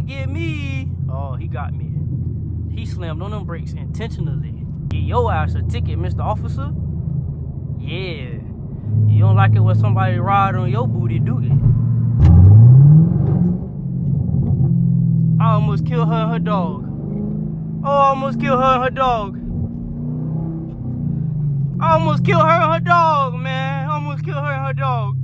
gonna get me. Oh, he got me. He slammed on them brakes intentionally. Get your ass a ticket, Mr. Officer. Yeah. You don't like it when somebody ride on your booty, do it? I almost killed her and her dog. Oh, I almost killed her and her dog. I almost killed her and her dog, man. I almost killed her and her dog.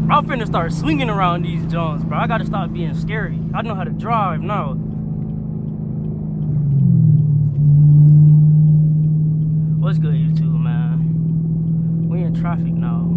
I'm finna start swinging around these Jones, bro. I gotta stop being scary. I know how to drive now. What's good, YouTube, man? We in traffic now.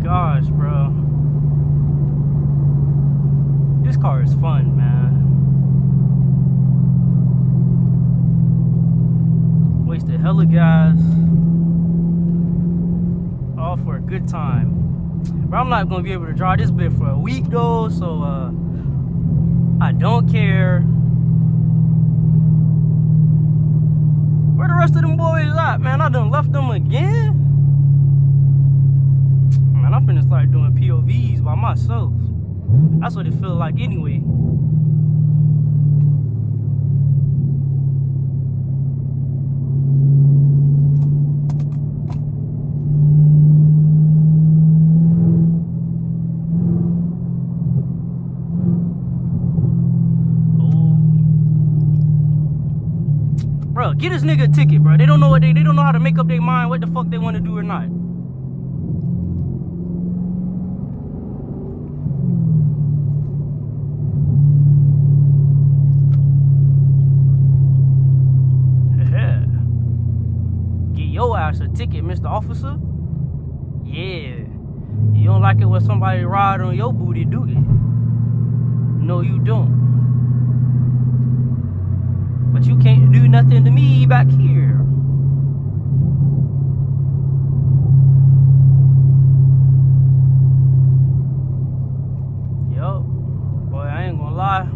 Gosh, bro. This car is fun, man. Wasted hella gas. All for a good time. But I'm not gonna be able to drive this bit for a week though, so I don't care. Where the rest of them boys at, man? I done left them again. Man, I'm finna start doing POVs by myself. That's what it feel like anyway. Bro, get this nigga a ticket, bro. They don't know what they don't know how to make up their mind what the fuck they want to do or not. Your ass a ticket, Mr. Officer. Yeah. You don't like it when somebody ride on your booty, do it? No, you don't. But you can't do nothing to me back here. Yo, boy, I ain't gonna lie.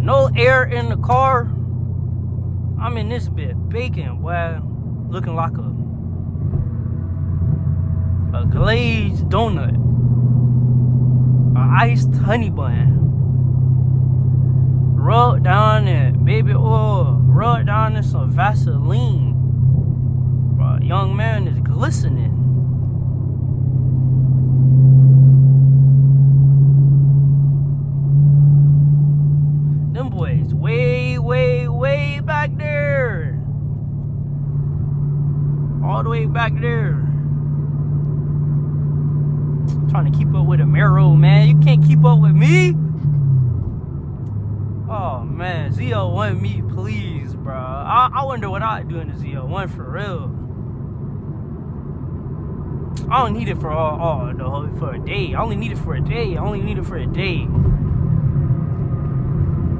No air in the car. I'm in this bit baking, boy, looking like a a glazed donut, a iced honey bun, rubbed down in baby oil, rubbed down in some Vaseline. Bro, young man is glistening. Them boys way back there. All the way back there. Trying to keep up with a Camaro, man. You can't keep up with me. Oh, man. ZL1 me, please, bro. I wonder what I'd do in the ZL1 for real. I don't need it for for a day. I only need it for a day.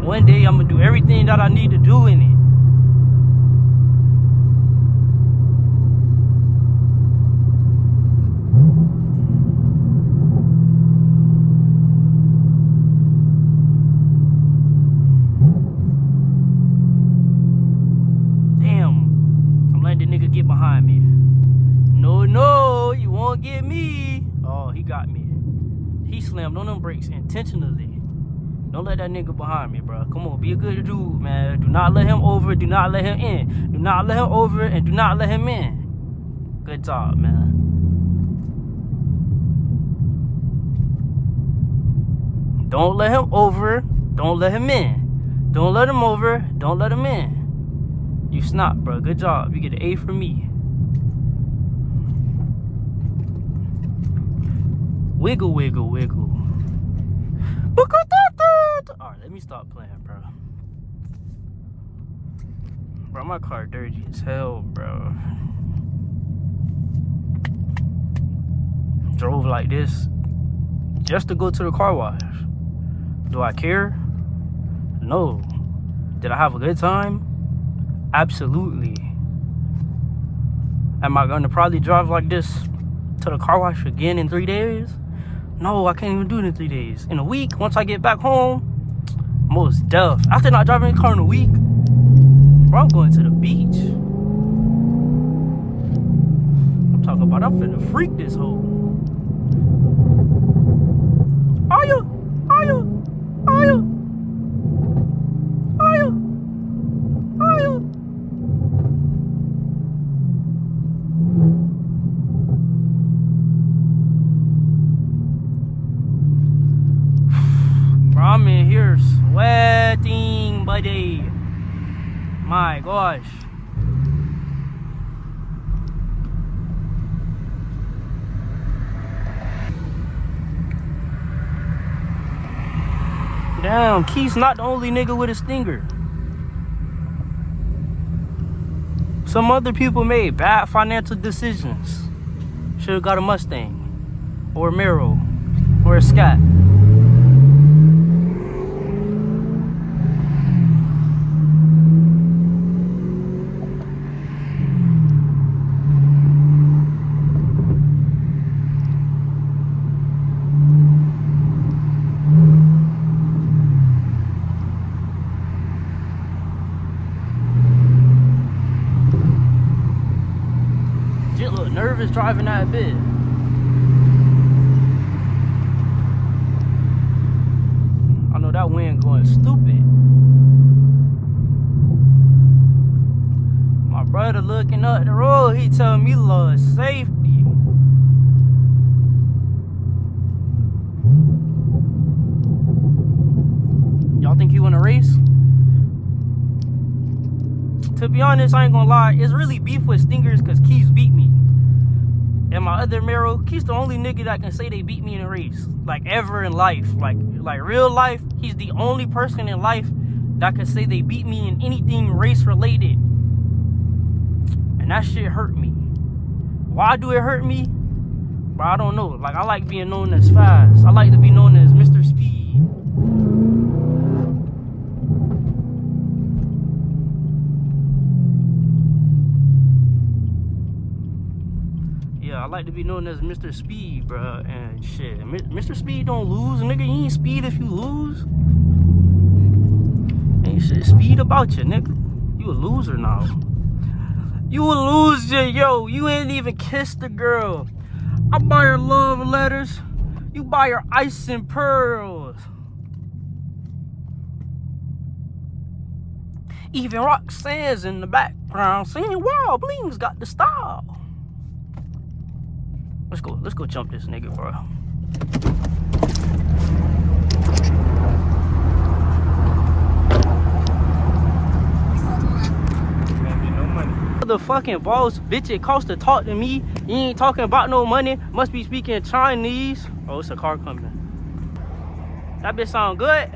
One day I'm gonna do everything that I need to do in it. Damn, I'm letting the nigga get behind me. No, you won't get me. Oh, he got me. He slammed on them brakes intentionally. Don't let that nigga behind me, bro. Come on, be a good dude, man. Do not let him over. Do not let him in. Do not let him over and do not let him in. Good job, man. Don't let him over. Don't let him in. Don't let him over. Don't let him in. You snap, bro. Good job. You get an A from me. Wiggle, wiggle, wiggle. Alright, let me stop playing, bro. Bro, my car dirty as hell, bro. Drove like this just to go to the car wash. Do I care? No. Did I have a good time? Absolutely. Am I gonna probably drive like this to the car wash again in 3 days? No, I can't even do it in 3 days. In a week, once I get back home, most deaf. After not driving a car in a week, bro, I'm going to the beach. I'm talking about I'm finna freak this hoe. Are you? I'm in here sweating, buddy. My gosh. Damn, Keith's not the only nigga with a stinger. Some other people made bad financial decisions. Should've got a Mustang, or a Camaro, or a Scat. Look nervous driving that bit. I know that wind going stupid. My brother looking up the road, he telling me Lord safety. Y'all think he wanna race? To be honest, I ain't gonna lie, it's really beef with stingers because Keith's beat me. And my other Camaro, Keith's the only nigga that can say they beat me in a race. Like ever in life. Like real life, he's the only person in life that can say they beat me in anything race related. And that shit hurt me. Why do it hurt me? Bro, I don't know. Like, I like being known as fast. I like to be known as Mr. Speed. Yeah, I like to be known as Mr. Speed, bro. And shit, Mr. Speed don't lose, nigga. You ain't speed if you lose. Ain't shit speed about you, nigga. You a loser now. You a loser, yo. You ain't even kissed the girl. I buy her love letters. You buy her ice and pearls. Even Roxanne's in the background singing, wow, Bling's got the style. Let's go jump this nigga, bro. The fucking boss, bitch, it costs to talk to me. You ain't talking about no money. Must be speaking Chinese. Oh, it's a car coming. That bitch sound good.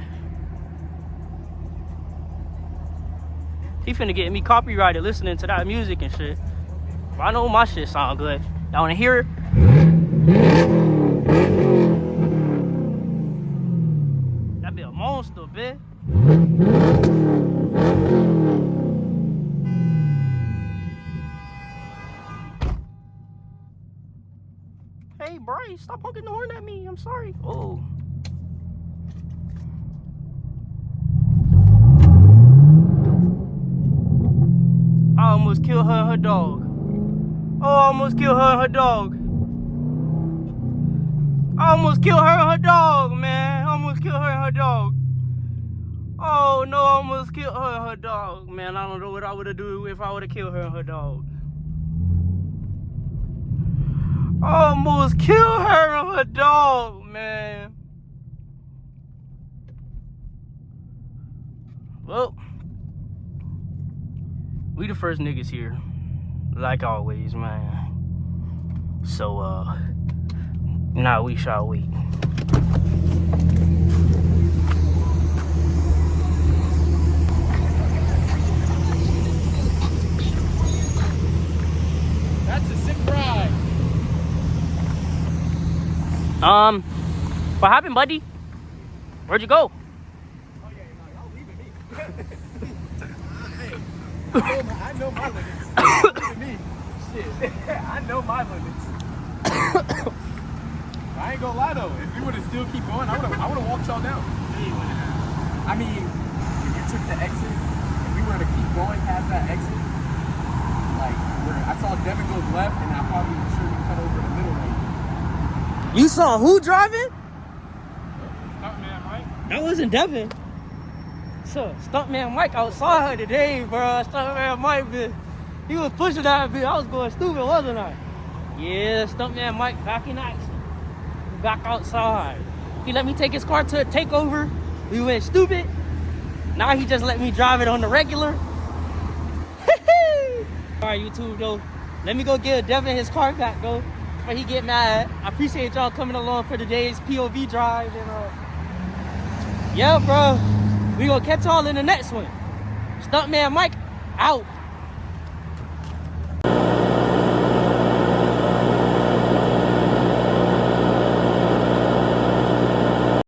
He finna get me copyrighted listening to that music and shit. But I know my shit sound good. Y'all wanna hear it? That be a monster, bitch. Hey, Bryce, stop honking the horn at me. I'm sorry. Oh. I almost killed her and her dog. Oh, I almost killed her and her dog. I almost killed her and her dog, man. I almost killed her and her dog. Oh, no, I almost killed her and her dog. Man, I don't know what I would have done if I would have killed her and her dog. I almost killed her and her dog, man. Well, we the first niggas here, like always, man. So, now we shall wait. That's a sick ride. What happened, buddy? Where'd you go? Oh yeah, no, y'all leaving me. Hey, I know my limits. Leaving me. Shit. I know my limits. I ain't gonna lie though. If you would have still keep going, I would have walked y'all down. I mean, if you took the exit, if we were to keep going past that exit, like where I saw Devin go left, and I probably was sure we cut over the middle lane. You saw who driving? Stuntman Mike. That wasn't Devin. So, Stuntman Mike, I saw her today, bro. Stuntman Mike, bitch. He was pushing that bitch. I was going stupid, wasn't I? Yeah, Stuntman Mike back in action. Back outside. He let me take his car to a takeover. We went stupid. Now he just let me drive it on the regular. Alright, YouTube, though. Let me go give Devin his car back, though. Before he get mad. I appreciate y'all coming along for today's POV drive. And, yeah, bro. We gonna catch y'all in the next one. Stuntman Mike, out.